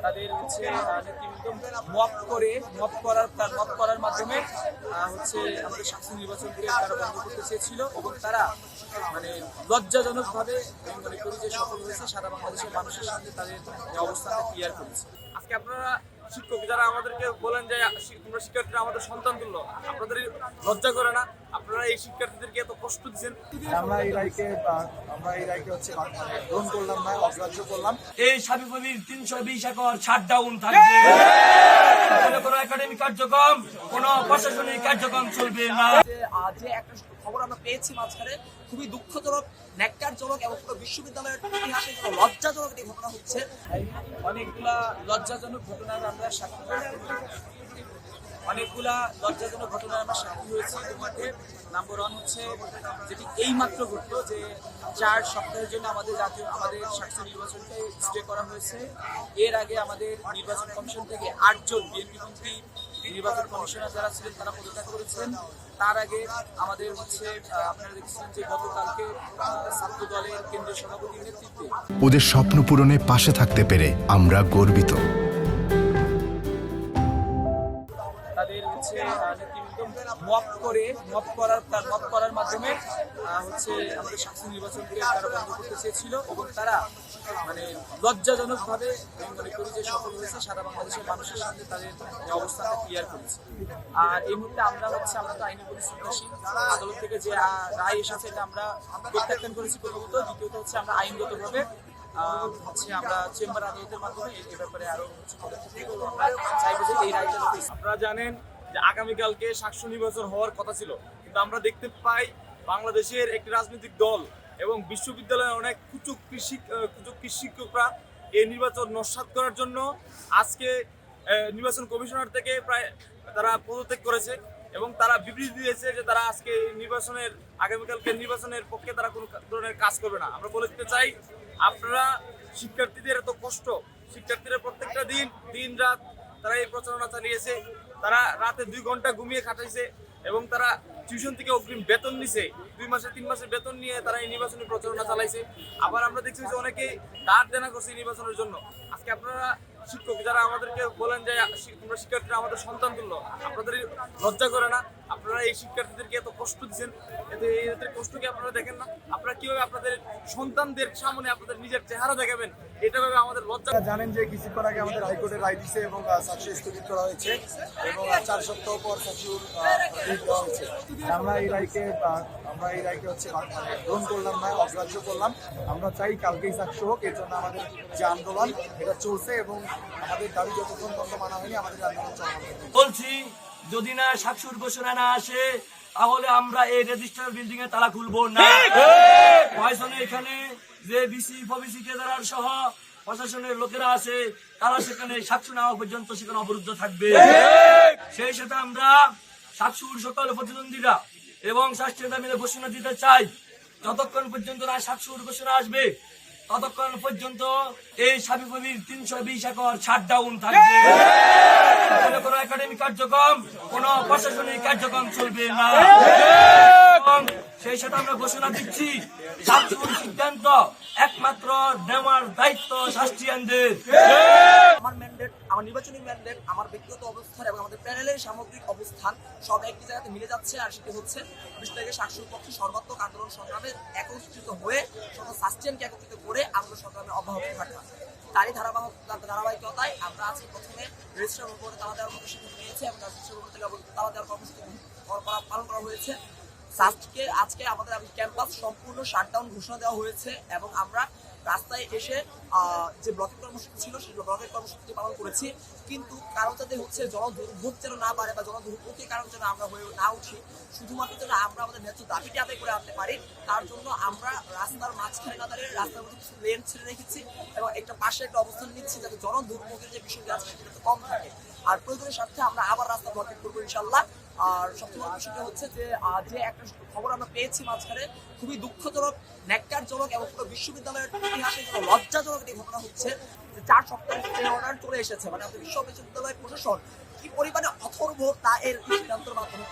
তাদের হচ্ছে নেতৃবৃন্দ মপ করার মাধ্যমে হচ্ছে আমাদের শাস্তি নির্বাচনকে তারা বন্ধ করতে চেয়েছিল এবং তারা মানে লজ্জাজনকভাবে আমি মনে করি যে সফল হয়েছে। সারা বাংলাদেশের মানুষের সামনে তাদের অবস্থানটা ক্লিয়ার করেছে। আজকে আপনারা শিক্ষক যারা আমাদেরকে বলেন যে তোমরা শিক্ষার্থীরা আমাদের সন্তান তুল্য, আপনাদের লজ্জা করে না? আপনারা এই শিক্ষার্থীদেরকে এত কষ্ট দিচ্ছেন। আমরা এই রায়কে হচ্ছে গ্রহণ করলাম না, অগ্রাহ্য করলাম। এই সাবিপ্রবির 320 একর শাটডাউন থাকবে। কোনো একাডেমিক কার্যক্রম, কোনো প্রশাসনিক কার্যক্রম চলবে না। যে একটা খবর আমরা পেয়েছি মাঝখানে, খুবই দুঃখজনক, ন্যাক্কারজনক এবং পুরো বিশ্ববিদ্যালয়ের ইতিহাসে লজ্জাজনক একটি ঘটনা হচ্ছে। অনেকগুলা লজ্জাজনক ঘটনার আমরা সাক্ষী হয়েছি ইতিমধ্যে। নাম্বার 1 হচ্ছে যেটি এইমাত্র ঘটলো যে 4 সপ্তাহের জন্য আমাদের শাস্তি নির্বাচনকে স্টে করা হয়েছে। এর আগে আমাদের নির্বাচন কমিশন থেকে 8 জন বিএনপিপন্থী নির্বাচন কমিশনার যারা ছিলেন তারা পদত্যাগ করেছেন। তার আগে আমাদের হচ্ছে আপনারা দেখছেন যে গতকালকে ছাত্র দলের কেন্দ্রীয় সভাপতির নেতৃত্বে ওদের স্বপ্ন পূরণে পাশে থাকতে পেরে আমরা গর্বিত। তাদের হচ্ছে নেতৃবৃন্দ মপ করার মাধ্যমে হচ্ছে আমাদের শাস্তি নির্বাচনকে তারা বন্ধ করতে চেয়েছিল এবং তারা মানে লজ্জাজনকভাবে আমি মনে করি যে সফল হয়েছে। সারা বাংলাদেশের মানুষের সামনে তাদের অবস্থানটা ক্লিয়ার করেছে। আর এই মুহূর্তে আমরা তো আইনের প্রতি শ্রদ্ধাশীল। আদালত থেকে যে রায় এসেছে এটা আমরা প্রত্যাখ্যান করেছি প্রথমত। দ্বিতীয়ত হচ্ছে আমরা আইনগতভাবে হচ্ছে আমরা চেম্বার আদালতের মাধ্যমে এ ব্যাপারে আরো পদক্ষেপ নেব। আমরা চাইবো যে এই রায়টা যাতে। আপনারা জানেন যে আগামীকালকে শাসক নির্বাচন হওয়ার কথা ছিল, কিন্তু আমরা দেখতে পাই বাংলাদেশের একটি রাজনৈতিক দল এবং বিশ্ববিদ্যালয়ের অনেক কুচুক শিক্ষকরা এই নির্বাচন নস্যাৎ করার জন্য আজকে নির্বাচন কমিশনার থেকে প্রায় তারা পদত্যাগ করেছে এবং তারা বিবৃতি দিয়েছে যে তারা আজকে আগামীকালকে নির্বাচনের পক্ষে তারা কোনো ধরনের কাজ করবে না। আমরা বলে দিতে চাই, আপনারা শিক্ষার্থীদের এত কষ্ট, শিক্ষার্থীরা প্রত্যেকটা দিন রাত তারা এই প্রচারণা চালিয়েছে। তারা রাতে 2 ঘন্টা ঘুমিয়ে কাটাইছে এবং তারা টিউশন থেকে অগ্রিম বেতন নিছে। 2 মাসের 3 মাসের বেতন নিয়ে তারা এই নির্বাচনী প্রচারণা চালাইছে। আবার আমরা দেখছি যে অনেকে দাঁড় দেনা করছে এই নির্বাচনের জন্য। আজকে আপনারা শিক্ষক যারা আমাদেরকে বলেন যে তোমরা শিক্ষার্থীরা আমাদের সন্তান তুল্য, আপনাদের লজ্জা করে না? আপনারা এই শিক্ষার্থীদেরকে এত কষ্ট দিচ্ছেন, এদের কষ্ট কি আপনারা দেখেন না? আপনারা কিভাবে আপনাদের সন্তানদের সামনে আপনাদের নিজের চেহারা দেখাবেন, এটা ভাবে আমাদের লজ্জা। জানেন যে কিছুক্ষণ আগে আমাদের হাইকোর্টের রায় দিচ্ছে এবং সাকসেস স্থগিত করা হয়েছে এবং 4 সপ্তাহ পর সাকসেস দেওয়া হয়েছে। আমরা এই রায়কে হচ্ছে গ্রহণ করলাম না, অগ্রাহ্য করলাম। আমরা চাই কালকেই সাকসেস হোক। এর জন্য আমাদের যে আন্দোলন এটা চলছে এবং আমাদের দাবি যতক্ষণ পর্যন্ত মানা হয়নি আমাদের আন্দোলন চলমান। বলছি, যদি না শাকসুর ঘোষণা না আসে তাহলে আমরা এই রেজিস্টার বিল্ডিং এ তালা খুলবো না। এখানে যে বিসি ফবিসি কেদার সহ প্রশাসনের লোকেরা আছে তারা সেখানে শাকসু নেওয়া পর্যন্ত সেখানে অবরুদ্ধ থাকবে। সেই সাথে আমরা শাকসুর সকল প্রতিদ্বন্দ্বীরা এবং স্বাস্থ্যের মিলে ঘোষণা দিতে চাই, যতক্ষণ পর্যন্ত না শাকসুর ঘোষণা আসবে ততক্ষণ পর্যন্ত এই সাবিপ্রবির 320 একর শাটডাউন থাকবে। কোনো একাডেমিক কার্যক্রম, কোনো প্রশাসনিক কার্যক্রম চলবে না। এবং সেই সাথে আমরা ঘোষণা দিচ্ছি, শাকসুর সিদ্ধান্ত একমাত্র নেওয়ার দায়িত্ব শাস্ত্রীয়দের। আমার ম্যান্ডেট, আমার নির্বাচনী ম্যান্ডেট, আমার ব্যক্তিগত অবস্থান এবং আমাদের প্যানেলের সামগ্রিক অবস্থান সব একই জায়গাতে মিলে যাচ্ছে। আর সেটি হচ্ছে বিষয়টাকে শাকসুর পক্ষে সর্বাত্মক আন্দোলন সংগ্রামে একত্রিত হয়ে সকল সাস্টেনকে একত্রিত করে আন্দোলন সংগ্রামে অব্যাহত থাকা। তারই ধারাবাহিকতায় আমরা আজকে প্রথমে রেজিস্ট্রার উপরে তালা দেওয়ার কর্মসূচি নিয়েছি এবং রেজিস্ট্রার উপর থেকে তালা দেওয়ার কর্মসূচি পালন করা হয়েছে। আজকে আমাদের ক্যাম্পাস সম্পূর্ণ শাটডাউন ঘোষণা দেওয়া হয়েছে এবং আমরা রাস্তায় এসে যে ব্লকের কর্মসূচি ছিল সেই ব্লকের কর্মসূচি পালন করেছি। কিন্তু কারো যাতে হচ্ছে জনদুর্ভোগ যেন না পারে বা জনদুর্ভোগের কারণ যেন আমরা হয়ে না উঠি, শুধুমাত্র যেন আমরা আমাদের ন্যায্য দাবিটি আদায় করে আনতে পারি, তার জন্য আমরা রাস্তার মাঝখানে না দাঁড়িয়ে রাস্তার মধ্যে কিছু লেন ছেড়ে রেখেছি এবং একটা পাশে একটা অবস্থান নিচ্ছি যাতে জনদুর্ভোগের যে বিষয়টি আছে সেটা যাতে কম থাকে। আর প্রয়োজনের সাথে আমরা আবার রাস্তা ব্লকেট করবো ইনশাল্লাহ। আর সবচেয়ে বড় বিষয়টা হচ্ছে যে একটা খবর আমরা পেয়েছি মাঝখানে, খুবই দুঃখজনক, ন্যাক্কারজনক এবং পুরো বিশ্ববিদ্যালয়ের ইতিহাসে লজ্জাজনক একটি ঘটনা হচ্ছে যে 4 সপ্তাহ অর্ডার চলে এসেছে। মানে আমাদের বিশ্ববিদ্যালয় প্রশাসন কি পরিমাণে অথর্ব তা এর সিদ্ধান্তের মাধ্যমে